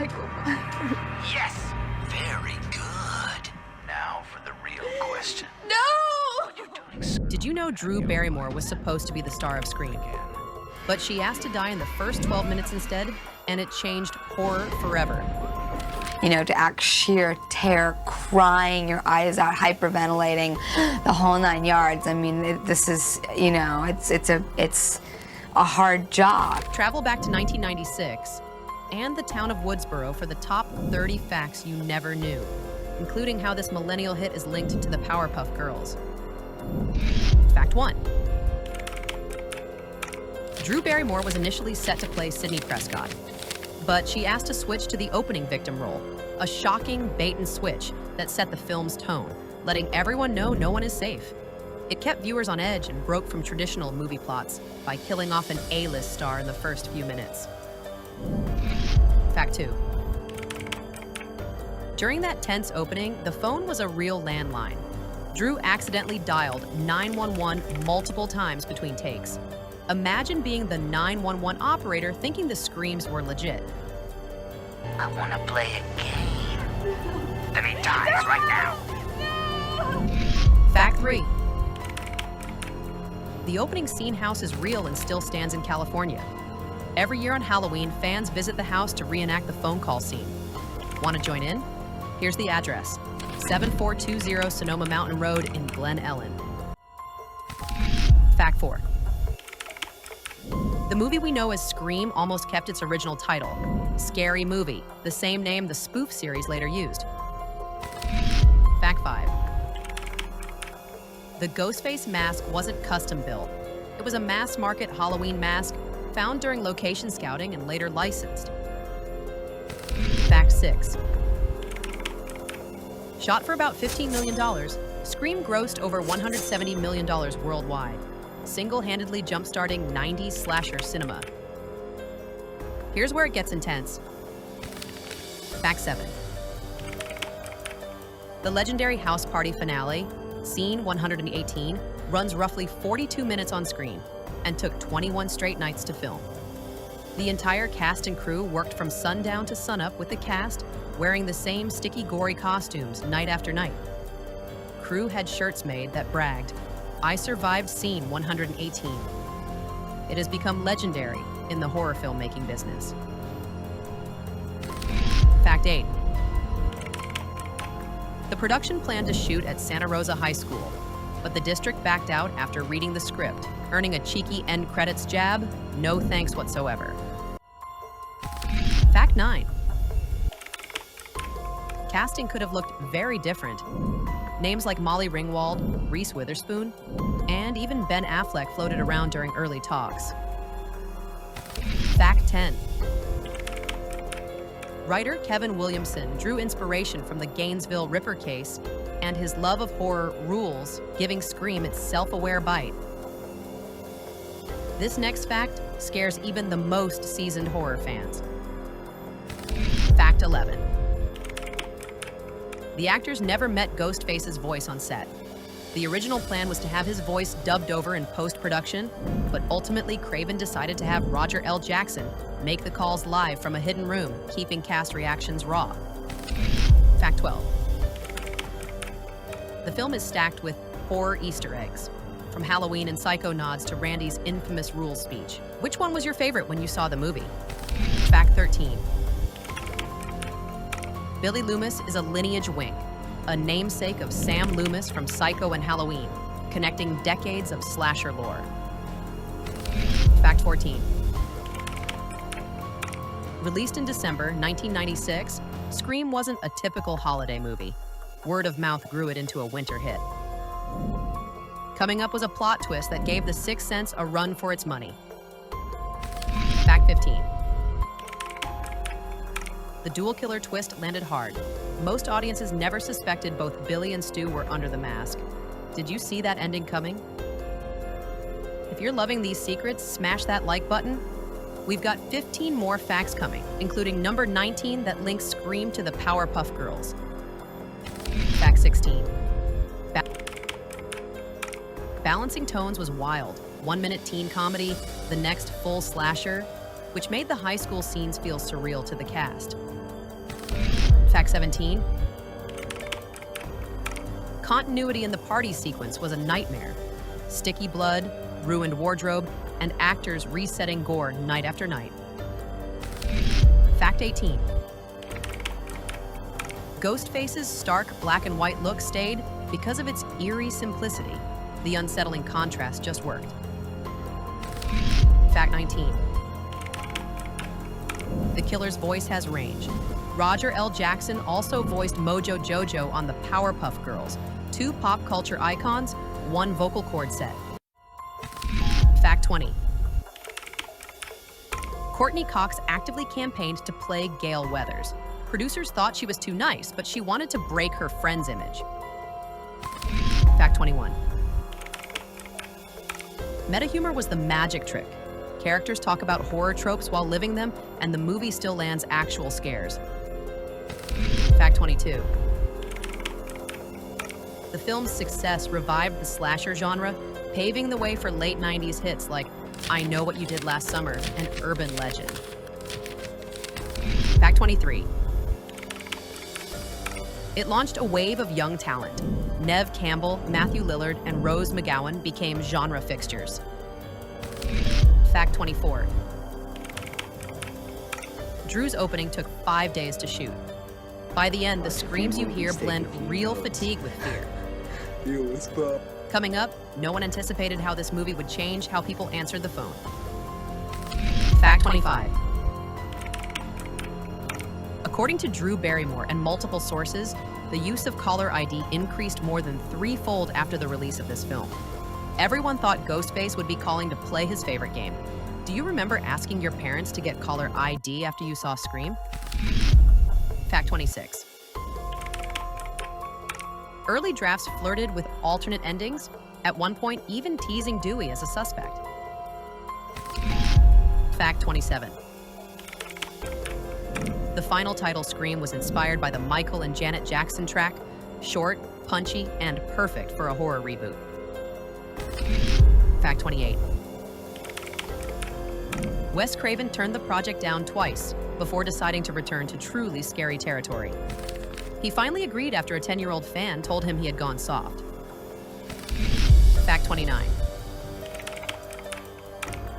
Michael Myers. Yes! Very good. Now for the real question. No! Did you know Drew Barrymore was supposed to be the star of Scream? But she asked to die in the first 12 minutes instead, and it changed horror forever. You know, to act sheer terror, crying your eyes out, hyperventilating, the whole 9 yards. I mean, this is, you know, it's a hard job. Travel back to 1996 and the town of Woodsboro for the top 30 facts you never knew, including how this millennial hit is linked to the Powerpuff Girls. Fact 1. Drew Barrymore was initially set to play Sidney Prescott, but she asked to switch to the opening victim role, a shocking bait and switch that set the film's tone, letting everyone know no one is safe. It kept viewers on edge and broke from traditional movie plots by killing off an A-list star in the first few minutes. Fact 2. During that tense opening, the phone was a real landline. Drew accidentally dialed 911 multiple times between takes. Imagine being the 911 operator thinking the screams were legit. I want to play a game. Then he dies right now. Fact 3. The opening scene house is real and still stands in California. Every year on Halloween, fans visit the house to reenact the phone call scene. Want to join in? Here's the address: 7420 Sonoma Mountain Road in Glen Ellen. Fact 4. The movie we know as Scream almost kept its original title, Scary Movie, the same name the spoof series later used. Fact 5. The Ghostface mask wasn't custom built. It was a mass-market Halloween mask found during location scouting and later licensed. Fact 6. Shot for about $15 million, Scream grossed over $170 million worldwide, single-handedly jump-starting 90s slasher cinema. Here's where it gets intense. Fact 7. The legendary house party finale, Scene 118, runs roughly 42 minutes on screen and took 21 straight nights to film. The entire cast and crew worked from sundown to sunup with the cast wearing the same sticky, gory costumes night after night. Crew had shirts made that bragged, "I survived Scene 118. It has become legendary in the horror filmmaking business. Fact 8. The production planned to shoot at Santa Rosa High School, but the district backed out after reading the script, earning a cheeky end credits jab, no thanks whatsoever. Fact 9. Casting could have looked very different. Names like Molly Ringwald, Reese Witherspoon, and even Ben Affleck floated around during early talks. Fact 10. Writer Kevin Williamson drew inspiration from the Gainesville Ripper case and his love of horror rules, giving Scream its self-aware bite. This next fact scares even the most seasoned horror fans. Fact 11. The actors never met Ghostface's voice on set. The original plan was to have his voice dubbed over in post-production, but ultimately Craven decided to have Roger L. Jackson make the calls live from a hidden room, keeping cast reactions raw. Fact 12. The film is stacked with horror Easter eggs, from Halloween and Psycho nods to Randy's infamous rules speech. Which one was your favorite when you saw the movie? Fact 13. Billy Loomis is a lineage wink, a namesake of Sam Loomis from Psycho and Halloween, connecting decades of slasher lore. Fact 14. Released in December 1996, Scream wasn't a typical holiday movie. Word of mouth grew it into a winter hit. Coming up was a plot twist that gave The Sixth Sense a run for its money. Fact 15. The dual killer twist landed hard. Most audiences never suspected both Billy and Stu were under the mask. Did you see that ending coming? If you're loving these secrets, smash that like button. We've got 15 more facts coming, including number 19 that links Scream to the Powerpuff Girls. Fact 16. Balancing tones was wild. 1 minute teen comedy, the next full slasher, which made the high school scenes feel surreal to the cast. Fact 17. Continuity in the party sequence was a nightmare. Sticky blood, ruined wardrobe, and actors resetting gore night after night. Fact 18. Ghostface's stark black and white look stayed because of its eerie simplicity. The unsettling contrast just worked. Fact 19. The killer's voice has range. Roger L. Jackson also voiced Mojo Jojo on the Powerpuff Girls, 2 pop culture icons, 1 vocal cord set. Fact 20. Courtney Cox actively campaigned to play Gale Weathers. Producers thought she was too nice, but she wanted to break her friend's image. Fact 21. Meta-humor was the magic trick. Characters talk about horror tropes while living them, and the movie still lands actual scares. Fact 22. The film's success revived the slasher genre, paving the way for late 90s hits like I Know What You Did Last Summer and Urban Legend. Fact 23. It launched a wave of young talent. Neve Campbell, Matthew Lillard, and Rose McGowan became genre fixtures. Fact 24. Drew's opening took 5 days to shoot. By the end, the screams you hear blend real fatigue with fear. Yo, what's up? Coming up, no one anticipated how this movie would change how people answered the phone. Fact 25. According to Drew Barrymore and multiple sources, the use of caller ID increased more than 3-fold after the release of this film. Everyone thought Ghostface would be calling to play his favorite game. Do you remember asking your parents to get caller ID after you saw Scream? Fact 26. Early drafts flirted with alternate endings, at one point even teasing Dewey as a suspect. Fact 27. The final title, Scream, was inspired by the Michael and Janet Jackson track, short, punchy, and perfect for a horror reboot. Fact 28. Wes Craven turned the project down twice before deciding to return to truly scary territory. He finally agreed after a 10-year-old fan told him he had gone soft. Fact 29.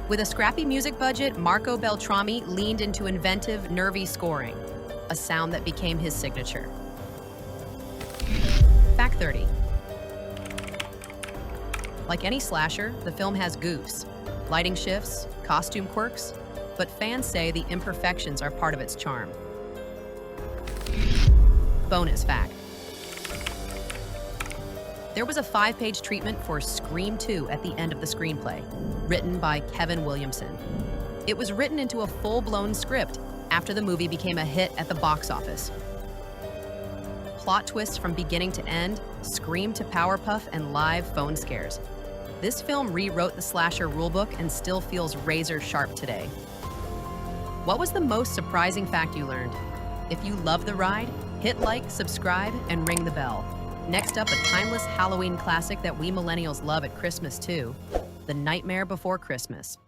With a scrappy music budget, Marco Beltrami leaned into inventive, nervy scoring, a sound that became his signature. Fact 30. Like any slasher, the film has goofs, lighting shifts, costume quirks, but fans say the imperfections are part of its charm. Bonus fact. There was a 5-page treatment for Scream 2 at the end of the screenplay, written by Kevin Williamson. It was written into a full-blown script after the movie became a hit at the box office. Plot twists from beginning to end, Scream to Powerpuff, and live phone scares. This film rewrote the slasher rulebook and still feels razor-sharp today. What was the most surprising fact you learned? If you love the ride, hit like, subscribe, and ring the bell. Next up, a timeless Halloween classic that we millennials love at Christmas too, The Nightmare Before Christmas.